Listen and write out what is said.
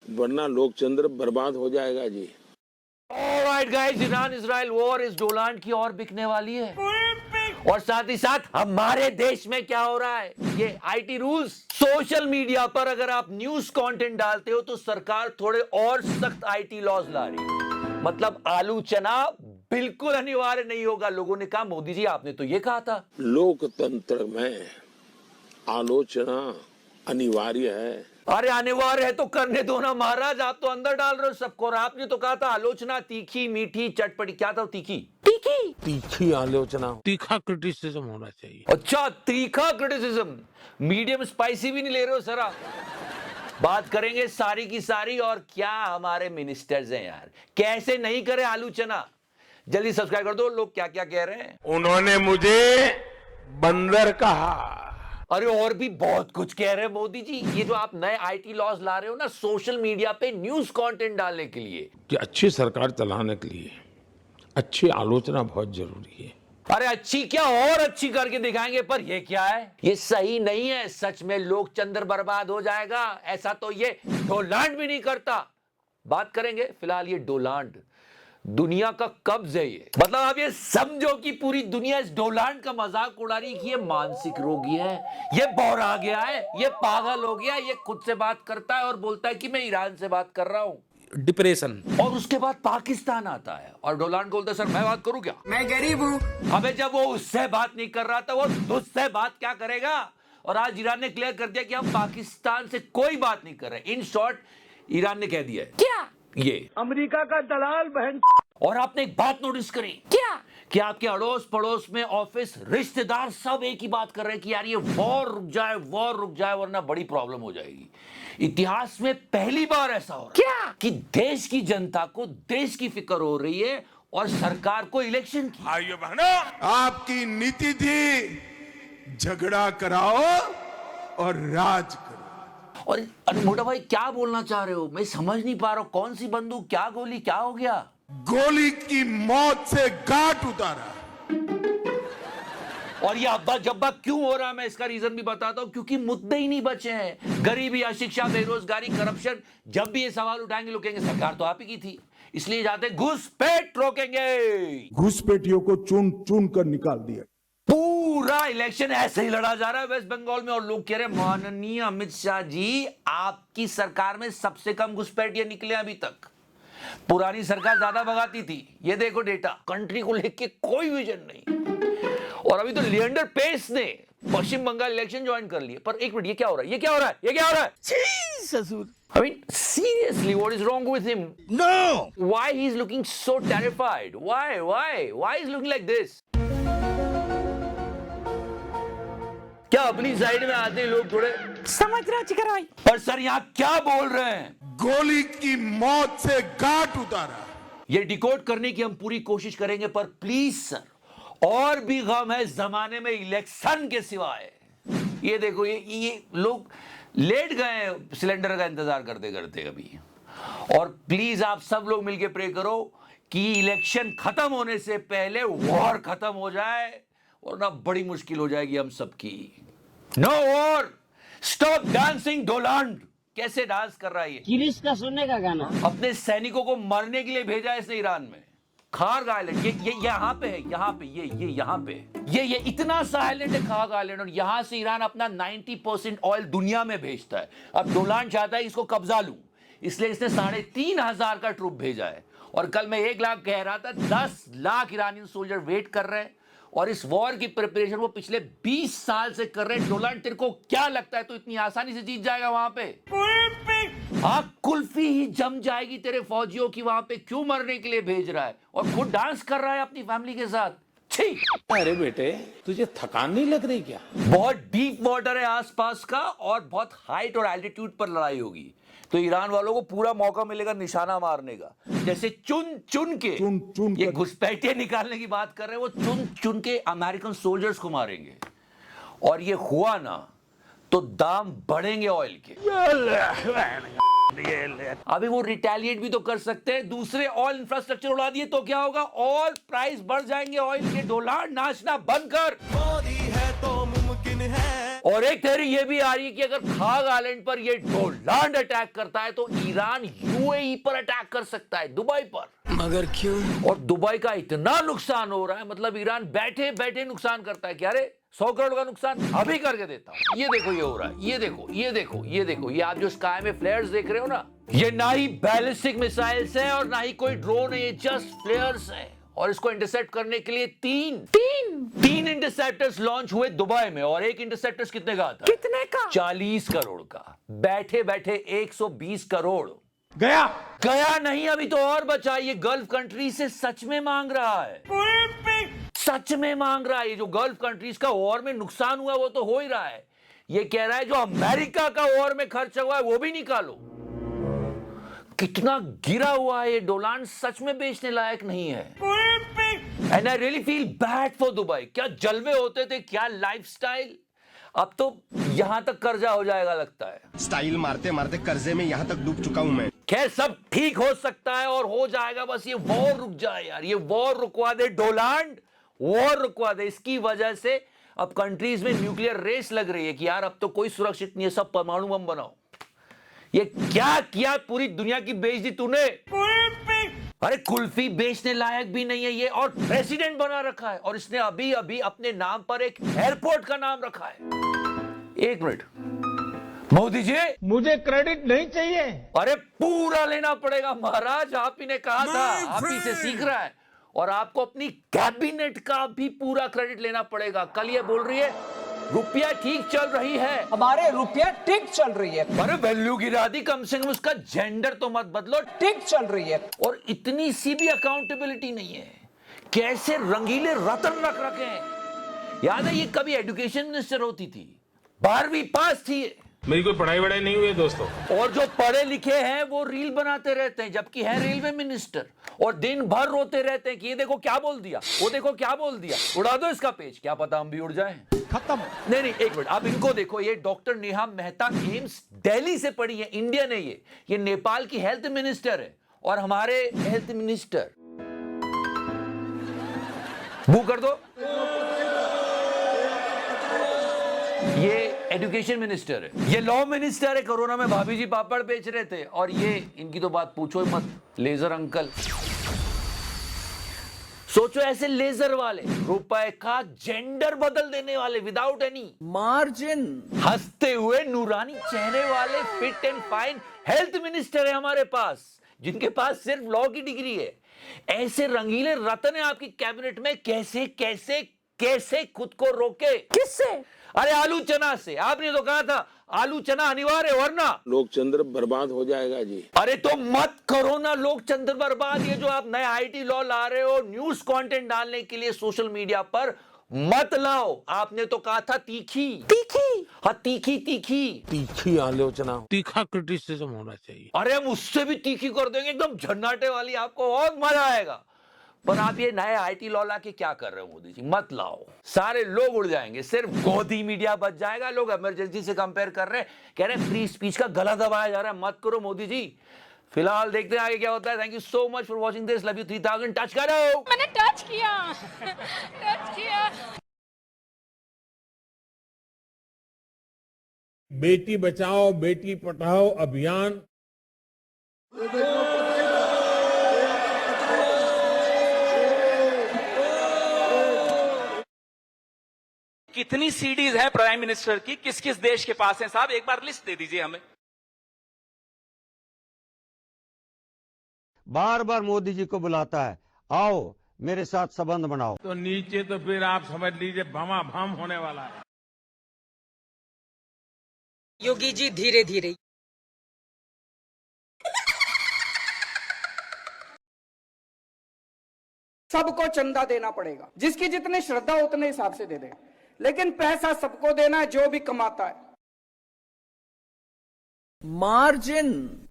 वरना लोकतंत्र बर्बाद हो जाएगा जी। Alright guys, Iran Israel war इस डोलान की और बिकने वाली है। और साथ ही साथ हमारे देश में क्या हो रहा है, ये आईटी रूल्स। सोशल मीडिया पर अगर आप न्यूज कंटेंट डालते हो तो सरकार थोड़े और सख्त आईटी लॉज ला रही है। मतलब आलू चना बिल्कुल अनिवार्य नहीं होगा। लोगों ने कहा मोदी जी आपने तो ये कहा था। लोकतंत्र में आलोचना अनिवार्य है। अरे अनिवार्य है तो करने दो ना महाराज, आप तो अंदर डाल रहे हो सबको। और आपने तो कहा था आलोचना तीखी मीठी चटपटी, क्या था तीखी? तीखी आलोचना, तीखा क्रिटिसिज्म होना चाहिए। अच्छा, तीखा क्रिटिसिज्म, मीडियम स्पाइसी भी नहीं ले रहे हो सर आप। बात करेंगे सारी की सारी। और क्या हमारे मिनिस्टर्स हैं यार, कैसे नहीं करे आलू चना। जल्दी सब्सक्राइब कर दो। लोग क्या क्या कह रहे हैं। उन्होंने मुझे बंदर कहा। अरे और भी बहुत कुछ कह रहे हैं मोदी जी। ये जो आप नए आईटी लॉज ला रहे हो ना सोशल मीडिया पे न्यूज कंटेंट डालने के लिए, कि अच्छी सरकार चलाने के लिए अच्छी आलोचना बहुत जरूरी है। अरे अच्छी क्या और अच्छी करके दिखाएंगे। पर ये क्या है, ये सही नहीं है। सच में लोकतंत्र बर्बाद हो जाएगा। ऐसा तो ये डोलांड भी नहीं करता। बात करेंगे फिलहाल ये डोलांड दुनिया का कब्ज है। ये मतलब आप ये समझो कि पूरी दुनिया इस डोलांड का मजाक उड़ा रही है कि ये मानसिक रोगी है, ये बौरा गया है, ये पागल हो गया। ये खुद से बात करता है और बोलता है कि मैं ईरान से बात कर रहा हूं। डिप्रेशन। और उसके बाद पाकिस्तान आता है और डोलांड बोलता है सर मैं बात करूं क्या, मैं गरीब हूँ। अबे जब वो उससे बात नहीं कर रहा था वो तुझसे बात क्या करेगा। और आज ईरान ने क्लियर कर दिया कि हम पाकिस्तान से कोई बात नहीं कर रहे। इन शॉर्ट ईरान ने कह दिया है क्या, ये अमेरिका का दलाल बहन। और आपने एक बात नोटिस करी क्या, कि आपके अड़ोस पड़ोस में ऑफिस रिश्तेदार सब एक ही बात कर रहे हैं कि यार ये वॉर रुक जाए वरना बड़ी प्रॉब्लम हो जाएगी। इतिहास में पहली बार ऐसा हो रहा है क्या कि देश की जनता को देश की फिक्र हो रही है और सरकार को इलेक्शन की। भाइयों बहनों, आपकी नीति थी झगड़ा कराओ और राज करो। और अरे मोटा भाई क्या बोलना चाह रहे हो, मैं समझ नहीं पा रहा हूं। कौन सी बंदूक, क्या गोली, क्या हो गया? गोली की मौत से घाट उतारा। और ये अब्बा जब्बा क्यों हो रहा है, मैं इसका रीजन भी बताता हूं। क्योंकि मुद्दे ही नहीं बचे हैं। गरीबी, अशिक्षा, बेरोजगारी, करप्शन। जब भी ये सवाल उठाएंगे लोग कहेंगे सरकार तो आप ही की थी, इसलिए जाते घुसपैठ रोकेंगे। घुसपैठियों को चुन चुन कर निकाल दिया। पूरा इलेक्शन ऐसे ही लड़ा जा रहा है वेस्ट बंगाल में। और लोग कह रहे हैं माननीय अमित शाह जी आपकी सरकार में सबसे कम घुसपैठिए निकले अभी तक। पुरानी सरकार ज्यादा भगाती थी। ये देखो डेटा, कंट्री को लेके कोई विजन नहीं। और अभी तो लिएंडर पेस ने पश्चिम बंगाल इलेक्शन ज्वाइन कर लिए। पर एक मिनट, ये क्या हो रहा है, ये क्या हो रहा है, ये क्या हो रहा है? ससुर। I mean, seriously, what is wrong with him? No. Why he's looking so terrified? Why he's looking like this? क्या अपनी साइड में आते हैं लोग थोड़े समझ रहा चिकर भाई। पर सर यहाँ क्या बोल रहे हैं? गोली की मौत से घाट उतारा। ये डिकोड करने की हम पूरी कोशिश करेंगे। पर प्लीज सर, और भी गम है जमाने में इलेक्शन के सिवाय। ये देखो, ये लोग लेट गए सिलेंडर का इंतजार करते करते अभी। और प्लीज आप सब लोग मिलके प्रे करो कि इलेक्शन खत्म होने से पहले वॉर खत्म हो जाए, वरना बड़ी मुश्किल हो जाएगी हम सबकी। No war, stop dancing Donald. कैसे डांस कर रहा है ये? किरिश का सुनने का गाना। अपने सैनिकों को मरने के लिए भेजा है इसने ईरान में। खाग आइलैंड, ये यहाँ पे है, यहाँ पे ये यहाँ पे ये इतना सा आइलैंड है खाग आइलैंड। और यहां से ईरान अपना 90% ऑयल दुनिया में भेजता है। अब डोलांड चाहता है इसको कब्जा लूं, इसलिए इसने 3,500 का ट्रूप भेजा है। और कल मैं 1 लाख कह रहा था, 10 लाख ईरानी सोल्जर वेट कर रहे हैं। और इस वॉर की प्रिपरेशन वो पिछले 20 साल से कर रहे हैं। डोलांड तेरे को क्या लगता है तो इतनी आसानी से जीत जाएगा वहां पे? हाँ, कुल्फी ही जम जाएगी तेरे फौजियों की। वहां पे क्यों मरने के लिए भेज रहा है और खुद डांस कर रहा है अपनी फैमिली के साथ। छी! अरे बेटे, तुझे थकान नहीं लग रही क्या? बहुत डीप वाटर है आसपास का और बहुत हाइट और एल्टीट्यूड पर लड़ाई होगी, तो ईरान वालों को पूरा मौका मिलेगा निशाना मारने का। जैसे चुन चुन के ये घुसपैठिए निकालने की बात कर रहे हैं, वो चुन चुन के अमेरिकन सोल्जर्स को मारेंगे। और ये हुआ ना तो दाम बढ़ेंगे ऑयल के। अभी वो रिटेलिएट भी तो कर सकते हैं, दूसरे ऑयल इंफ्रास्ट्रक्चर उड़ा दिए तो क्या होगा? ऑयल प्राइस बढ़ जाएंगे ऑयल के। डोलांड नाचना बंद कर। मोदी है तो मुमकिन है। और एक थ्योरी ये भी आ रही है कि अगर खाग आइलैंड पर ये डोलांड अटैक करता है तो ईरान यूएई पर अटैक कर सकता है, दुबई पर। मगर क्यों? और दुबई का इतना नुकसान हो रहा है, मतलब ईरान बैठे बैठे नुकसान करता है। क्या रे 100 करोड़ का नुकसान अभी करके देता हूं। ये देखो ये हो रहा है, ये देखो ये देखो ये देखो, ये आप जो स्काई में फ्लेयर्स देख रहे हो ना, ये ना ही बैलिस्टिक मिसाइल्स है और ना ही कोई ड्रोन है, ये जस्ट फ्लेयर्स है। और इसको इंटरसेप्ट करने के लिए तीन इंटरसेप्टर्स लॉन्च हुए दुबई में। और एक इंटरसेप्टर्स कितने का आता है? कितने का? 40 करोड़ का। बैठे बैठे 120 करोड़ गया नहीं। अभी तो और बचा, ये गल्फ कंट्री से सच में मांग रहा है, सच में मांग रहा है। ये जो गल्फ कंट्रीज का वॉर में नुकसान हुआ वो तो हो ही रहा है, ये कह रहा है जो अमेरिका का वॉर में खर्च हुआ है वो भी निकालो। कितना गिरा हुआ है ये डोलान, सच में बेचने लायक नहीं है। And I really feel bad for Dubai. क्या जलवे होते थे, क्या लाइफस्टाइल। अब तो यहां तक कर्जा हो जाएगा लगता है। स्टाइल मारते मारते कर्जे में यहां तक डूब चुका हूं मैं। खैर सब ठीक हो सकता है और हो जाएगा, बस ये वॉर रुक जाए यार, ये वॉर रुकवा दे डोलांड, वॉर रुकवा दे। इसकी वजह से अब कंट्रीज में न्यूक्लियर रेस लग रही है कि यार अब तो कोई सुरक्षित नहीं है, सब परमाणु बम बनाओ। ये क्या किया, पूरी दुनिया की बेच दी तूने। अरे कुल्फी बेचने लायक भी नहीं है ये, और प्रेसिडेंट बना रखा है। और इसने अभी अभी अपने नाम पर एक एयरपोर्ट का नाम रखा है। एक मिनट मोदी जी, मुझे क्रेडिट नहीं चाहिए। अरे पूरा लेना पड़ेगा महाराज, आप ही ने कहा था, आप ही से सीख रहा है। और आपको अपनी कैबिनेट का भी पूरा क्रेडिट लेना पड़ेगा। कल ये बोल रही है रुपया ठीक चल रही है, हमारे रुपया ठीक चल रही है। अरे वैल्यू गिरा दी, कम से कम उसका जेंडर तो मत बदलो, ठीक चल रही है। और इतनी सी भी अकाउंटेबिलिटी नहीं है। कैसे रंगीले रतन रख रखे हैं। याद है ये कभी एजुकेशन मिनिस्टर होती थी, 12वीं पास थी। मेरी कोई पढ़ाई वढ़ाई नहीं हुई है दोस्तों। और जो पढ़े लिखे हैं वो रील बनाते रहते हैं, जबकि है रेलवे मिनिस्टर, और दिन भर रोते रहते हैं कि ये देखो क्या बोल दिया, वो देखो क्या बोल दिया, उड़ा दो इसका पेज, क्या पता हम भी उड़ जाएं। खत्म। नहीं एक मिनट, आप इनको देखो, ये डॉक्टर नेहा मेहता एम्स दिल्ली से पढ़ी है, इंडियन है ये नेपाल की हेल्थ मिनिस्टर है। और हमारे हेल्थ मिनिस्टर बू कर दो, ये एजुकेशन मिनिस्टर है, ये लॉ मिनिस्टर है। कोरोना में भाभी जी पापड़ बेच रहे थे, और ये इनकी तो बात पूछो ही मत, लेजर अंकल। सोचो ऐसे लेजर वाले, रुपए का जेंडर बदल देने वाले विदाउट एनी मार्जिन, हंसते हुए नूरानी चेहरे वाले fit and fine health minister है हमारे पास, जिनके पास सिर्फ लॉ की डिग्री है। ऐसे रंगीले रतन है आपकी कैबिनेट में, कैसे कैसे कैसे खुद को रोके। किससे? अरे आलू चना से। आपने तो कहा था आलू चना अनिवार्य, वरना लोकतंत्र बर्बाद हो जाएगा जी। अरे तो मत करो ना लोकतंत्र बर्बाद। ये जो आप नए आईटी लॉ ला रहे हो न्यूज कंटेंट डालने के लिए सोशल मीडिया पर, मत लाओ। आपने तो कहा था तीखी, हाँ तीखी आलोचना, तीखा क्रिटिसिज्म होना चाहिए। अरे हम उससे भी तीखी कर देंगे, एकदम झन्नाटे वाली, आपको और मजा आएगा। पर आप ये नए आईटी लॉ ला के क्या कर रहे हो मोदी जी, मत लाओ। सारे लोग उड़ जाएंगे, सिर्फ गोदी मीडिया बच जाएगा। लोग इमरजेंसी से कंपेयर कर रहे हैं, कह रहे हैं फ्री स्पीच का गला दबाया जा रहा है। मत करो मोदी जी। फिलहाल देखते हैं आगे क्या होता है। Thank you so much for watching this, love you 3000। Touch करो, मैंने टच किया। बेटी बचाओ बेटी पढ़ाओ अभियान कितनी सीडीज है प्राइम मिनिस्टर की, किस किस देश के पास है साहब, एक बार लिस्ट दे दीजिए हमें। बार बार मोदी जी को बुलाता है, आओ मेरे साथ संबंध बनाओ। तो नीचे तो फिर आप समझ लीजिए भमाभम होने वाला है। योगी जी धीरे धीरे। सबको चंदा देना पड़ेगा, जिसकी जितनी श्रद्धा उतने हिसाब से दे दे, लेकिन पैसा सबको देना है जो भी कमाता है। मार्जिन